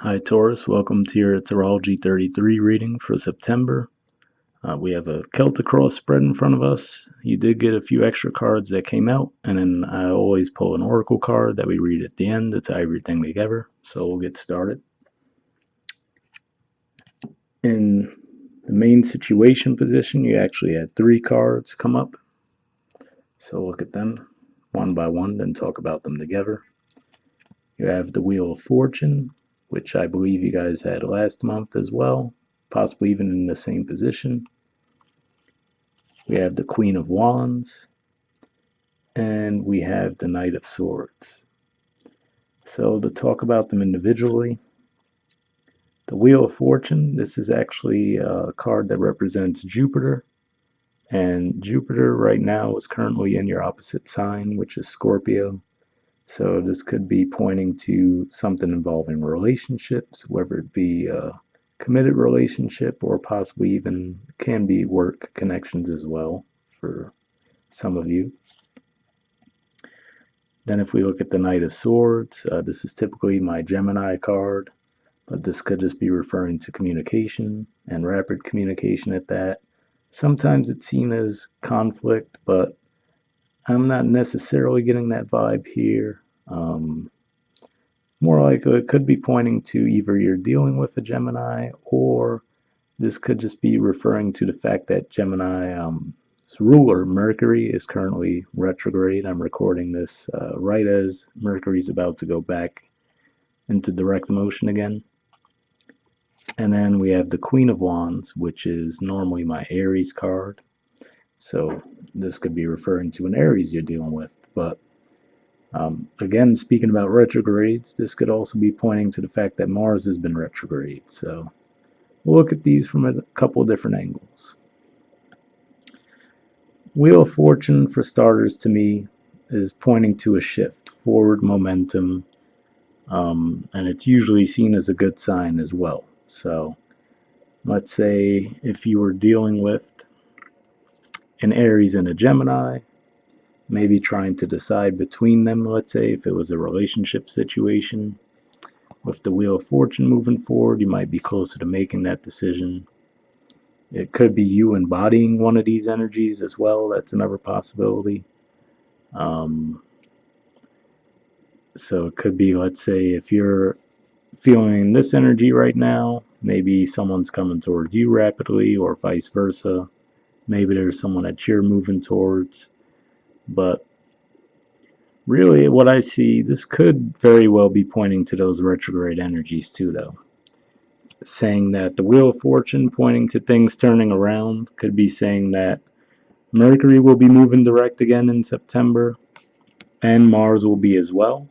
Hi Taurus, welcome to your Tarology 33 reading for September. We have a Celtic Cross spread in front of us. You did get a few extra cards that came out, and then I always pull an Oracle card that we read at the end to tie everything together. So we'll get started. In the main situation position, you actually had 3 cards come up. So look at them one by one, then talk about them together. You have the Wheel of Fortune, which I believe you guys had last month as well, possibly even in the same position. We have the Queen of Wands, and we have the Knight of Swords. So to talk about them individually, the Wheel of Fortune, this is actually a card that represents Jupiter, and Jupiter right now is currently in your opposite sign, which is Scorpio. So this could be pointing to something involving relationships, whether it be a committed relationship or possibly even can be work connections as well for some of you. Then if we look at the Knight of Swords, this is typically my Gemini card, but this could just be referring to communication and rapid communication at that. Sometimes it's seen as conflict, but I'm not necessarily getting that vibe here. More like it could be pointing to either you're dealing with a Gemini, or this could just be referring to the fact that Gemini's ruler, Mercury, is currently retrograde. I'm recording this right as Mercury's about to go back into direct motion again. And then we have the Queen of Wands, which is normally my Aries card. So this could be referring to an Aries you're dealing with. But again, speaking about retrogrades, this could also be pointing to the fact that Mars has been retrograde. So we'll look at these from a couple different angles. Wheel of Fortune, for starters, to me, is pointing to a shift, forward momentum, and it's usually seen as a good sign as well. So let's say if you were dealing with an Aries and a Gemini, maybe trying to decide between them, let's say if it was a relationship situation. With the Wheel of Fortune moving forward, you might be closer to making that decision. It could be you embodying one of these energies as well. That's another possibility. So it could be, let's say, if you're feeling this energy right now, maybe someone's coming towards you rapidly, or vice versa. Maybe there's someone that you're moving towards. But really, what I see, this could very well be pointing to those retrograde energies too, though. Saying that the Wheel of Fortune pointing to things turning around could be saying that Mercury will be moving direct again in September, and Mars will be as well.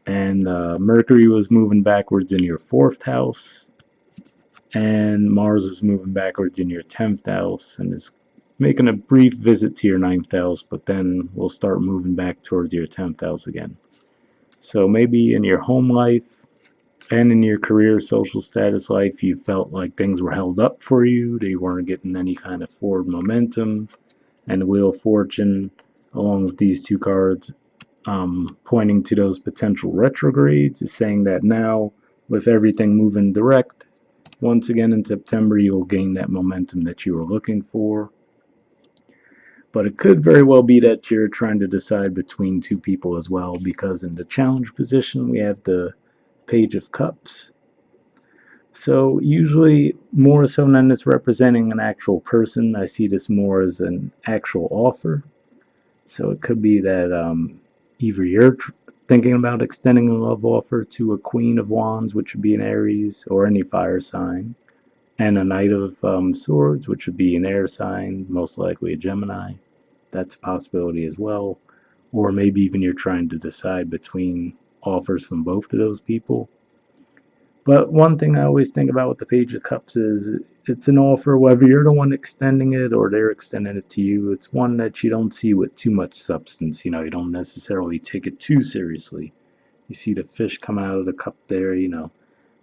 And Mercury was moving backwards in your 4th house, and Mars is moving backwards in your 10th house, and is making a brief visit to your 9th house, but then we'll start moving back towards your 10th house again. So maybe in your home life and in your career, social status life, you felt like things were held up for you, that you weren't getting any kind of forward momentum, and the Wheel of Fortune, along with these 2 cards, pointing to those potential retrogrades, is saying that now, with everything moving direct, once again in September, you will gain that momentum that you were looking for. But it could very well be that you're trying to decide between 2 people as well, because in the challenge position, we have the Page of Cups. So usually, more so than this representing an actual person, I see this more as an actual offer. So it could be that either you're thinking about extending a love offer to a Queen of Wands, which would be an Aries, or any fire sign, and a Knight of Swords, which would be an air sign, most likely a Gemini. That's a possibility as well. Or maybe even you're trying to decide between offers from both of those people. But one thing I always think about with the Page of Cups is it's an offer, whether you're the one extending it or they're extending it to you. It's one that you don't see with too much substance. You know, you don't necessarily take it too seriously. You see the fish come out of the cup there, you know,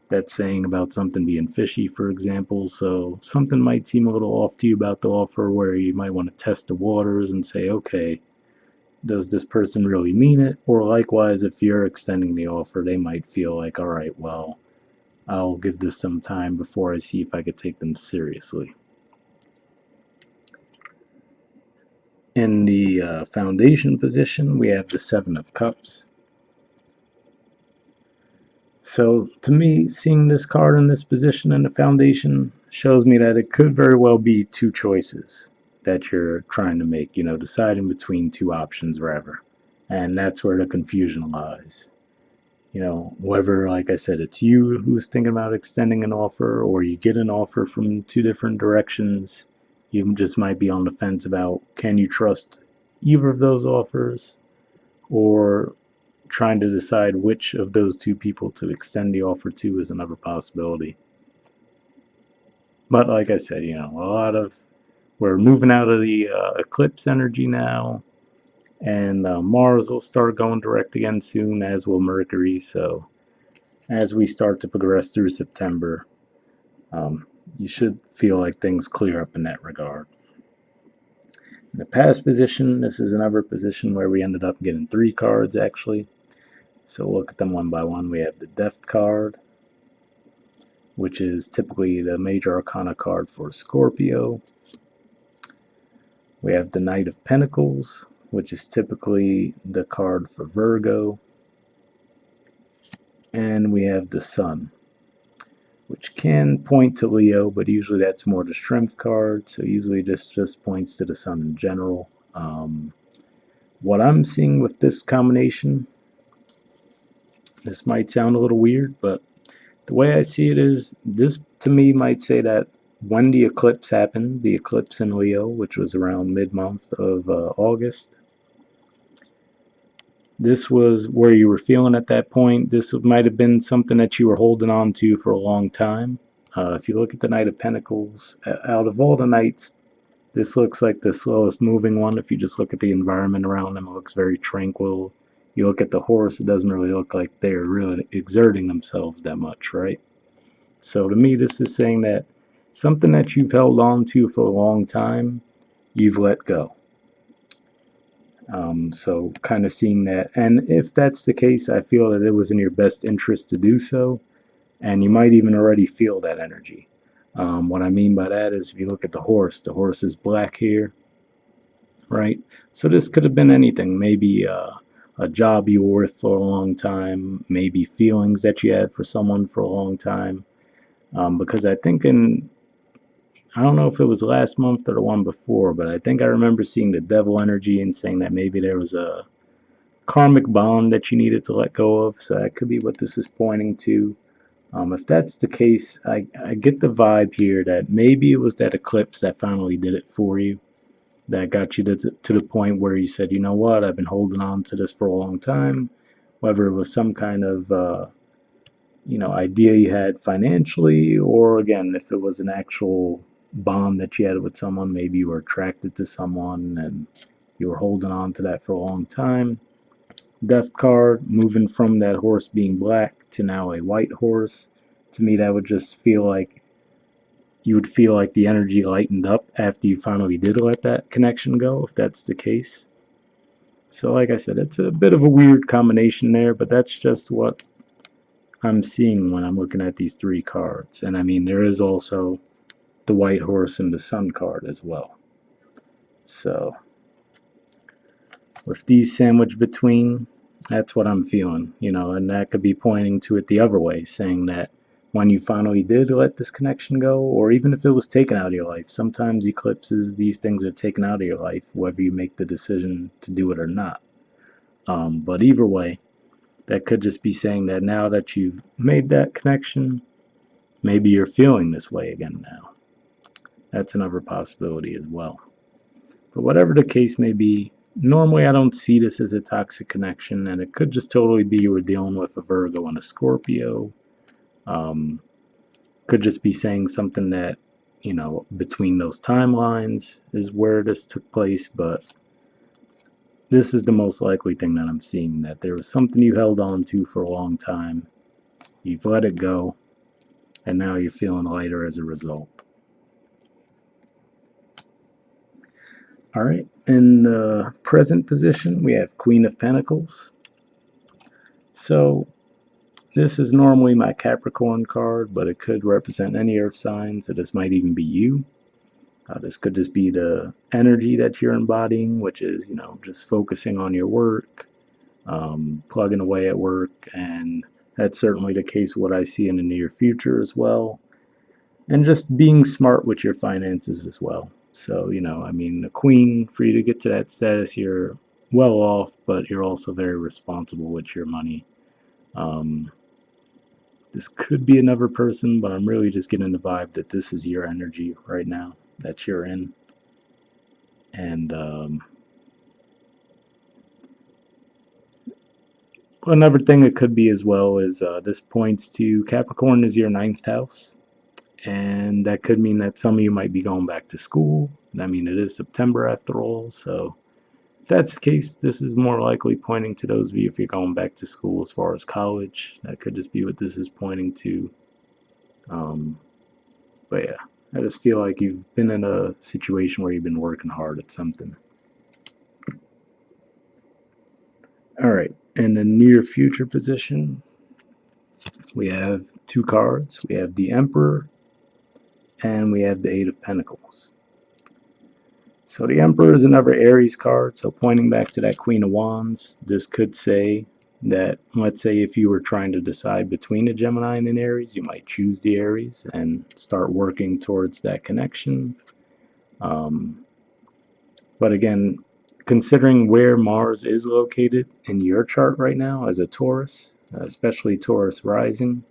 that's saying about something being fishy, for example. So something might seem a little off to you about the offer, where you might want to test the waters and say, okay, does this person really mean it? Or likewise, if you're extending the offer, they might feel like, all right, well, I'll give this some time before I see if I could take them seriously. In the foundation position, we have the Seven of Cups. So, to me, seeing this card in this position in the foundation shows me that it could very well be two choices that you're trying to make, deciding between two options, rather. And that's where the confusion lies. Whether, like I said, it's you who's thinking about extending an offer, or you get an offer from two different directions. You just might be on the fence about, can you trust either of those offers, or trying to decide which of those two people to extend the offer to is another possibility. But like I said, we're moving out of the eclipse energy now, and Mars will start going direct again soon, as will Mercury. So as we start to progress through September, you should feel like things clear up in that regard. In the past position, this is another position where we ended up getting 3 cards actually. So we'll look at them one by one. We have the Death card, which is typically the major arcana card for Scorpio. We have the Knight of Pentacles, which is typically the card for Virgo. And we have the Sun, which can point to Leo, but usually that's more the strength card, so usually this just points to the Sun in general. What I'm seeing with this combination, this might sound a little weird, but the way I see it is, this to me might say that when the eclipse happened, the eclipse in Leo, which was around mid-month of August, this was where you were feeling at that point. This might have been something that you were holding on to for a long time. If you look at the Knight of Pentacles, out of all the knights, this looks like the slowest moving one. If you just look at the environment around them, it looks very tranquil. You look at the horse, it doesn't really look like they're really exerting themselves that much, right? So to me, this is saying that something that you've held on to for a long time, you've let go. So kind of seeing that. And if that's the case, I feel that it was in your best interest to do so. And you might even already feel that energy. What I mean by that is if you look at the horse is black here, right? So this could have been anything. Maybe a job you were with for a long time, maybe feelings that you had for someone for a long time. Because I think I don't know if it was last month or the one before, but I think I remember seeing the devil energy and saying that maybe there was a karmic bond that you needed to let go of. So that could be what this is pointing to. If that's the case, I get the vibe here that maybe it was that eclipse that finally did it for you, that got you to the point where you said, you know what, I've been holding on to this for a long time. Whether it was some kind of idea you had financially, or again, if it was an actual bond that you had with someone, maybe you were attracted to someone and you were holding on to that for a long time. Death card, moving from that horse being black to now a white horse. To me, that would just feel like you would feel like the energy lightened up after you finally did let that connection go, if that's the case. So, like I said, it's a bit of a weird combination there, but that's just what I'm seeing when I'm looking at these 3 cards. And I mean, there is also the white horse and the sun card as well. So, with these sandwiched between, that's what I'm feeling, and that could be pointing to it the other way, saying that when you finally did let this connection go, or even if it was taken out of your life, sometimes eclipses, these things are taken out of your life, whether you make the decision to do it or not. But either way, that could just be saying that now that you've made that connection, maybe you're feeling this way again now. That's another possibility as well. But whatever the case may be, normally I don't see this as a toxic connection, and it could just totally be you were dealing with a Virgo and a Scorpio. Could just be saying something that, between those timelines is where this took place, but this is the most likely thing that I'm seeing, that there was something you held on to for a long time, you've let it go, and now you're feeling lighter as a result. All right. In the present position, we have Queen of Pentacles. So this is normally my Capricorn card, but it could represent any earth sign, so this might even be you. This could just be the energy that you're embodying, which is, just focusing on your work, plugging away at work, and that's certainly the case what I see in the near future as well. And just being smart with your finances as well. So, the queen, for you to get to that status, you're well off, but you're also very responsible with your money. Um, this could be another person, but I'm really just getting the vibe that this is your energy right now that you're in. And another thing it could be as well is this points to Capricorn is your ninth house. And that could mean that some of you might be going back to school. I mean, it is September after all, so if that's the case, this is more likely pointing to those of you if you're going back to school as far as college. That could just be what this is pointing to. Um, but yeah, I just feel like you've been in a situation where you've been working hard at something. All right, in the near future position, we have two cards. We have the Emperor and we have the Eight of Pentacles. So the Emperor is another Aries card, so pointing back to that Queen of Wands, this could say that, let's say if you were trying to decide between a Gemini and an Aries, you might choose the Aries and start working towards that connection. Um, but again, considering where Mars is located in your chart right now as a Taurus, especially Taurus rising,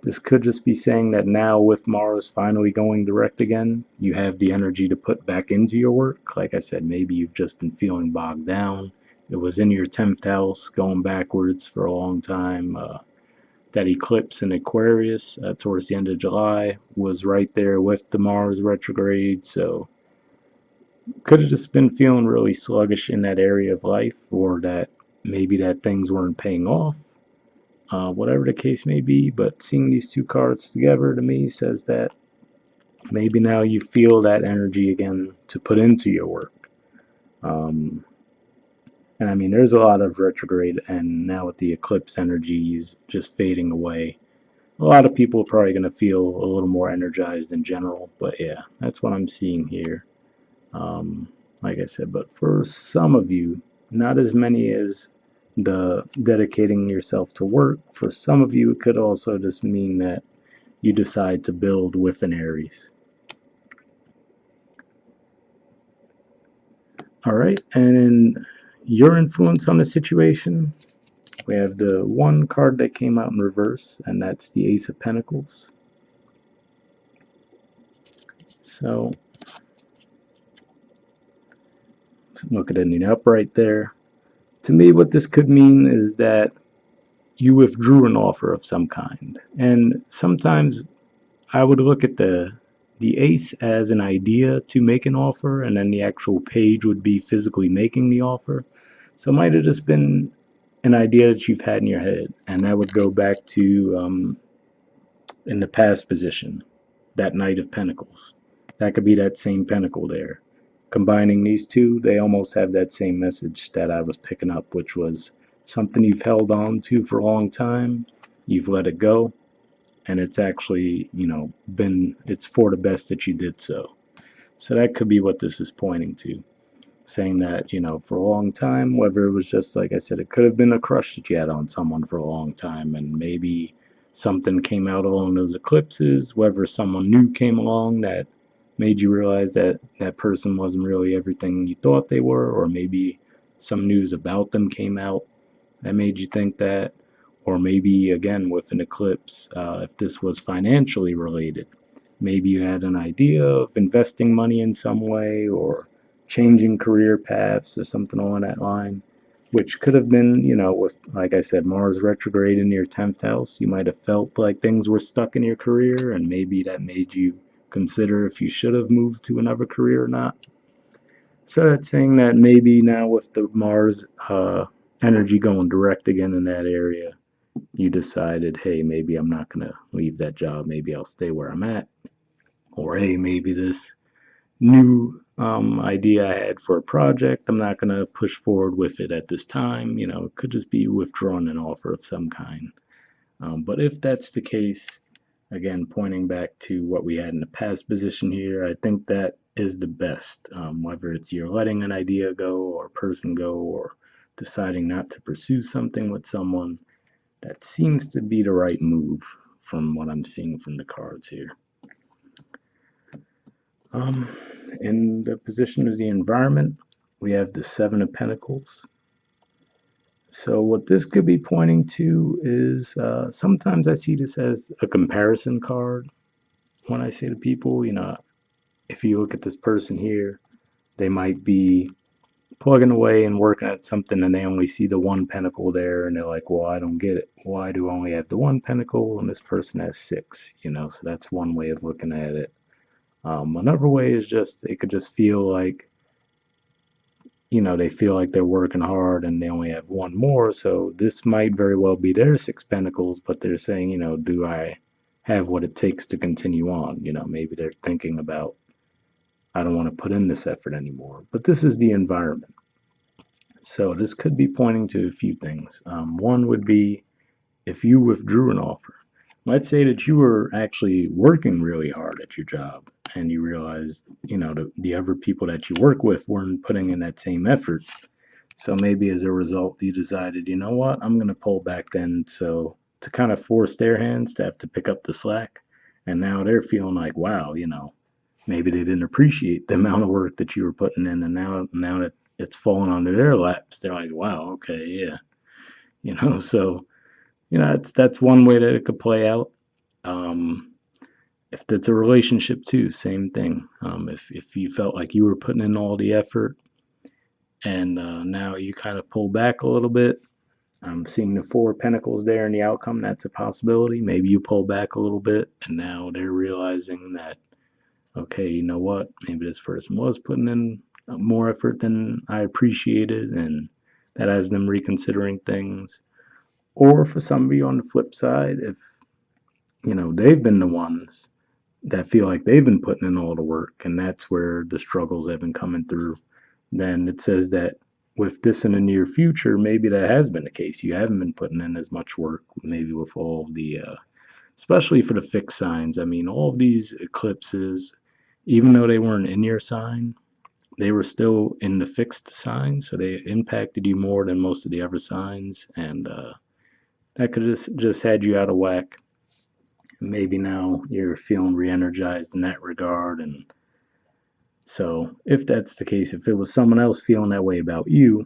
this could just be saying that now with Mars finally going direct again, you have the energy to put back into your work. Like I said, maybe you've just been feeling bogged down. It was in your 10th house going backwards for a long time. That eclipse in Aquarius towards the end of July was right there with the Mars retrograde. So could have just been feeling really sluggish in that area of life, or that maybe that things weren't paying off, whatever the case may be. But seeing these two cards together to me says that maybe now you feel that energy again to put into your work. Um, and I mean, there's a lot of retrograde, and now with the eclipse energies just fading away, a lot of people are probably going to feel a little more energized in general. But yeah, that's what I'm seeing here. Um, like I said, but for some of you, not as many as the dedicating yourself to work. For some of you, it could also just mean that you decide to build with an Aries. All right, and your influence on the situation, we have the one card that came out in reverse, and that's the Ace of Pentacles. So look at it in the upright there. To me, what this could mean is that you withdrew an offer of some kind. And sometimes I would look at the ace as an idea to make an offer, and then the actual page would be physically making the offer. So it might have just been an idea that you've had in your head, and that would go back to in the past position, that Knight of Pentacles. That could be that same pentacle there. Combining these two, they almost have that same message that I was picking up, which was something you've held on to for a long time, you've let it go, and it's actually, it's for the best that you did so. So that could be what this is pointing to, saying that, for a long time, whether it was just, like I said, it could have been a crush that you had on someone for a long time, and maybe something came out along those eclipses, whether someone new came along that made you realize that that person wasn't really everything you thought they were, or maybe some news about them came out that made you think that, or maybe again with an eclipse, if this was financially related, maybe you had an idea of investing money in some way or changing career paths or something along that line, which could have been, with, like I said, Mars retrograde in your 10th house. You might have felt like things were stuck in your career, and maybe that made you consider if you should have moved to another career or not. So that's saying that maybe now with the Mars energy going direct again in that area, you decided, hey, maybe I'm not going to leave that job. Maybe I'll stay where I'm at. Or hey, maybe this new idea I had for a project. I'm not going to push forward with it at this time. It could just be withdrawing an offer of some kind. But if that's the case, again, pointing back to what we had in the past position here, I think that is the best. Whether it's you're letting an idea go or a person go or deciding not to pursue something with someone, that seems to be the right move from what I'm seeing from the cards here. Um, in the position of the environment, we have the Seven of Pentacles. So what this could be pointing to is sometimes I see this as a comparison card when I say to people, if you look at this person here, they might be plugging away and working at something and they only see the one pentacle there and they're like, well, I don't get it. Why do I only have the one pentacle and this person has six? So that's one way of looking at it. Another way is just, it could just feel like, they feel like they're working hard and they only have one more. So this might very well be their six pentacles, but they're saying, do I have what it takes to continue on? Maybe they're thinking about, I don't want to put in this effort anymore. But this is the environment. So this could be pointing to a few things. One would be if you withdrew an offer. Let's say that you were actually working really hard at your job and you realized, the other people that you work with weren't putting in that same effort. So maybe as a result, you decided, you know what, I'm going to pull back then. So to kind of force their hands to have to pick up the slack. And now they're feeling like, wow, maybe they didn't appreciate the amount of work that you were putting in. And now that it's fallen onto their laps, they're like, wow, okay, yeah. So, that's one way that it could play out. If it's a relationship too, same thing. If you felt like you were putting in all the effort and now you kind of pull back a little bit, I'm seeing the Four of Pentacles there in the outcome. That's a possibility. Maybe you pull back a little bit and now they're realizing that, okay, you know what? Maybe this person was putting in more effort than I appreciated, and that has them reconsidering things. Or for somebody on the flip side, if they've been the ones that feel like they've been putting in all the work, and that's where the struggles have been coming through, then it says that with this in the near future, maybe that has been the case. You haven't been putting in as much work, maybe with all the, especially for the fixed signs. I mean, all of these eclipses, even though they weren't in your sign, they were still in the fixed sign, so they impacted you more than most of the other signs, and that could just had you out of whack. Maybe now you're feeling re-energized in that regard, and so if that's the case, if it was someone else feeling that way about you,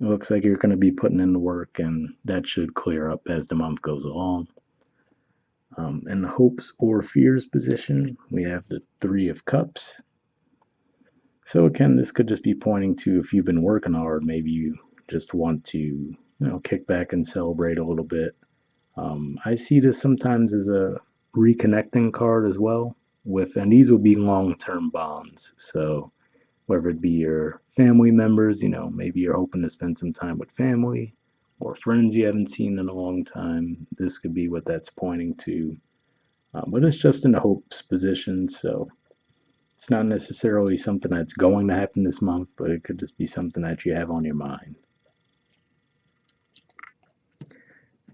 it looks like you're going to be putting in the work, and that should clear up as the month goes along. In the hopes or fears position, we have the Three of Cups. So again, this could just be pointing to if you've been working hard, maybe you just want to, kick back and celebrate a little bit. I see this sometimes as a reconnecting card as well and these will be long-term bonds. So whether it be your family members, maybe you're hoping to spend some time with family or friends you haven't seen in a long time. This could be what that's pointing to. But it's just in the hopes position, so it's not necessarily something that's going to happen this month, but it could just be something that you have on your mind.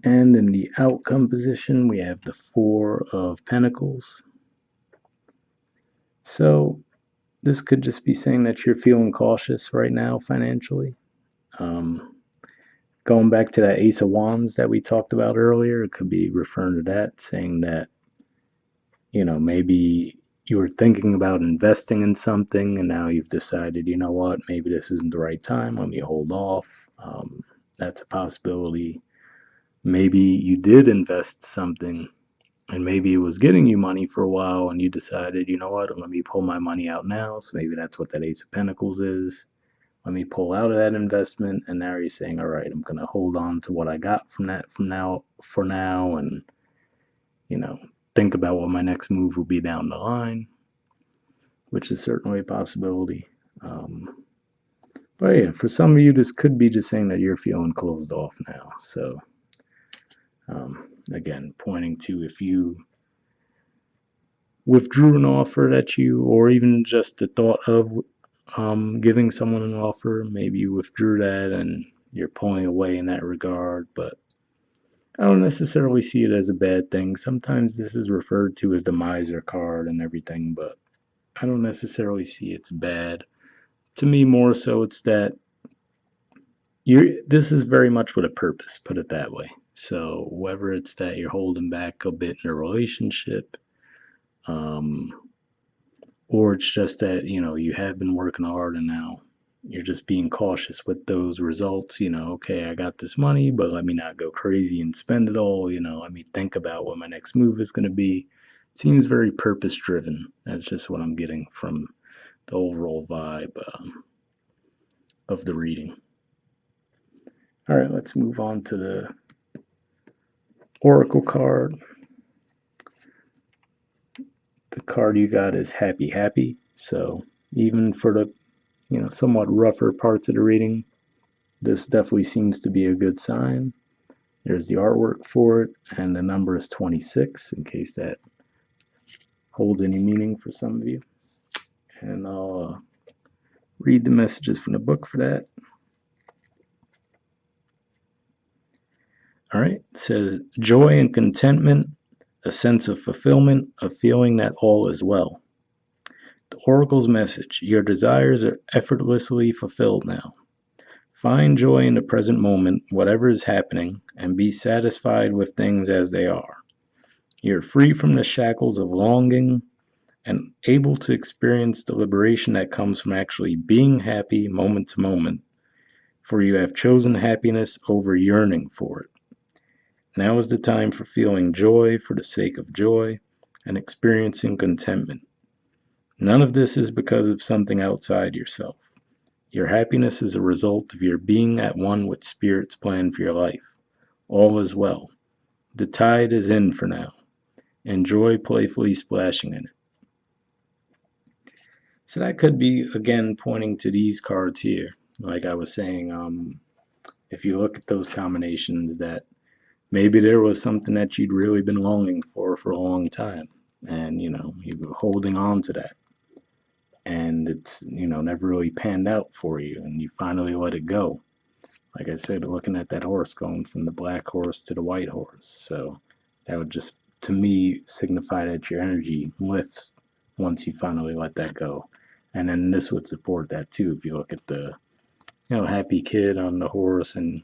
And in the outcome position, we have the Four of Pentacles. So this could just be saying that you're feeling cautious right now financially. Going back to that Ace of Wands that we talked about earlier, it could be referring to that, saying that, maybe you were thinking about investing in something and now you've decided, you know what, maybe this isn't the right time. Let me hold off. That's a possibility. Maybe you did invest something and maybe it was getting you money for a while and you decided, you know what, let me pull my money out now. So maybe that's what that Ace of Pentacles is. Let me pull out of that investment, and now you're saying, all right, I'm going to hold on to what I got from that for now, and think about what my next move will be down the line, which is certainly a possibility. But yeah, for some of you, this could be just saying that you're feeling closed off now. So again, pointing to if you withdrew an offer that you, or even just the thought of giving someone an offer. Maybe you withdrew that and you're pulling away in that regard, but I don't necessarily see it as a bad thing. Sometimes this is referred to as the miser card and everything, but I don't necessarily see it's bad. To me, more so, it's that this is very much with a purpose, put it that way. So whether it's that you're holding back a bit in a relationship, um, or it's just that you have been working hard and now you're just being cautious with those results. Okay, I got this money, but let me not go crazy and spend it all. Let me think about what my next move is going to be. It seems very purpose driven. That's just what I'm getting from the overall vibe of the reading. All right, let's move on to the oracle card. The card you got is happy happy. So even for the somewhat rougher parts of the reading, this definitely seems to be a good sign. There's the artwork for it, and the number is 26, in case that holds any meaning for some of you. And I'll read the messages from the book for that. All right, it says joy and contentment, a sense of fulfillment, a feeling that all is well. The oracle's message: your desires are effortlessly fulfilled now. Find joy in the present moment, whatever is happening, and be satisfied with things as they are. You're free from the shackles of longing and able to experience the liberation that comes from actually being happy moment to moment, for you have chosen happiness over yearning for it. Now is the time for feeling joy for the sake of joy and experiencing contentment. None of this is because of something outside yourself. Your happiness is a result of your being at one with Spirit's plan for your life. All is well. The tide is in for now. Enjoy playfully splashing in it. So that could be, again, pointing to these cards here. Like I was saying, if you look at those combinations, that maybe there was something that you'd really been longing for a long time. And, you were holding on to that. And it's, never really panned out for you. And you finally let it go. Like I said, looking at that horse going from the black horse to the white horse. So that would just, to me, signify that your energy lifts once you finally let that go. And then this would support that too. If you look at the, happy kid on the horse, and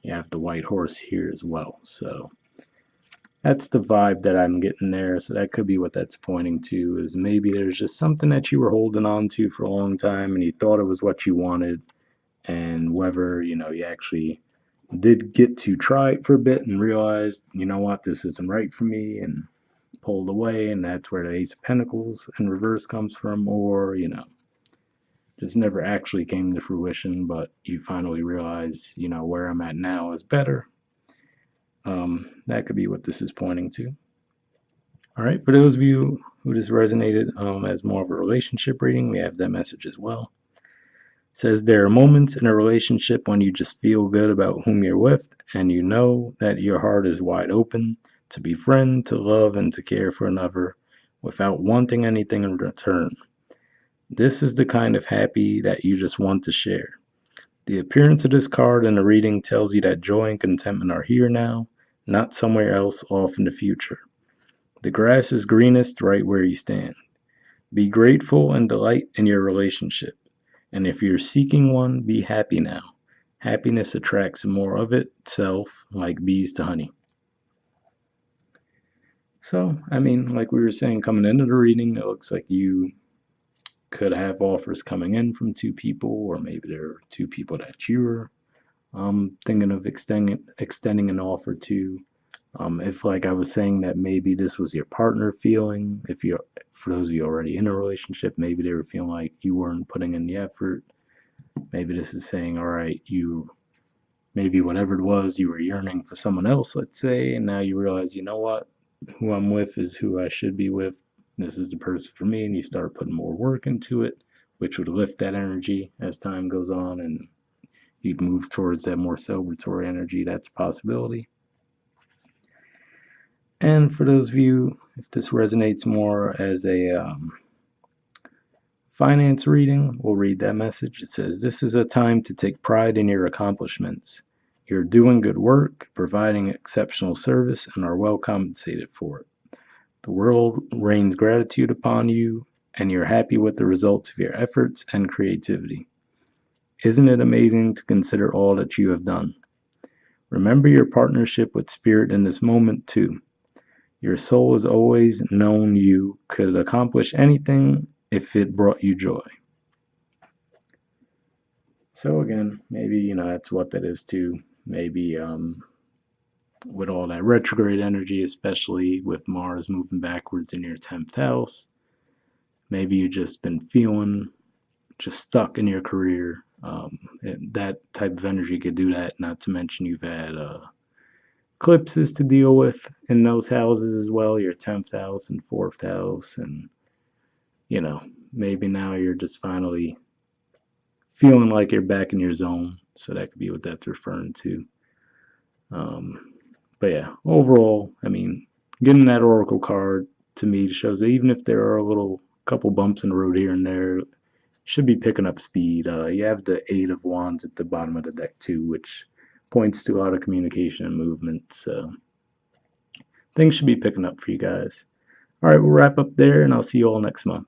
you have the white horse here as well. So that's the vibe that I'm getting there. So that could be what that's pointing to, is maybe there's just something that you were holding on to for a long time and you thought it was what you wanted. And whether, you actually did get to try it for a bit and realized, you know what, this isn't right for me, and pulled away, and that's where the Ace of Pentacles in reverse comes from, or, just never actually came to fruition, but you finally realize, where I'm at now is better. That could be what this is pointing to. All right, for those of you who just resonated as more of a relationship reading, we have that message as well. It says there are moments in a relationship when you just feel good about whom you're with, and you know that your heart is wide open to befriend, to love, and to care for another without wanting anything in return. This is the kind of happy that you just want to share. The appearance of this card in the reading tells you that joy and contentment are here now, not somewhere else off in the future. The grass is greenest right where you stand. Be grateful and delight in your relationship. And if you're seeking one, be happy now. Happiness attracts more of itself like bees to honey. So, like we were saying, coming into the reading, it looks like you could have offers coming in from two people, or maybe there are two people that you were thinking of extending an offer to. If, like I was saying, that maybe this was your partner feeling, for those of you already in a relationship, maybe they were feeling like you weren't putting in the effort. Maybe this is saying, all right, maybe whatever it was, you were yearning for someone else, let's say, and now you realize, you know what, who I'm with is who I should be with. This is the person for me, and you start putting more work into it, which would lift that energy as time goes on, and you'd move towards that more celebratory energy. That's a possibility. And for those of you, if this resonates more as a Finance reading, we'll read that message. It says, "This is a time to take pride in your accomplishments. You're doing good work, providing exceptional service, and are well compensated for it. The world rains gratitude upon you, and you're happy with the results of your efforts and creativity. Isn't it amazing to consider all that you have done? Remember your partnership with Spirit in this moment, too. Your soul has always known you could accomplish anything if it brought you joy." So again, maybe that's what that is too. Maybe with all that retrograde energy, especially with Mars moving backwards in your 10th house, maybe you've just been feeling just stuck in your career. That type of energy could do that. Not to mention you've had eclipses to deal with in those houses as well, your 10th house and 4th house, and you know maybe now you're just finally feeling like you're back in your zone. So that could be what that's referring to. Um, but yeah, overall, I mean, getting that Oracle card to me shows that even if there are a little couple bumps in the road here and there, you should be picking up speed. You have the Eight of Wands at the bottom of the deck too, which points to a lot of communication and movement. So things should be picking up for you guys. All right, we'll wrap up there, and I'll see you all next month.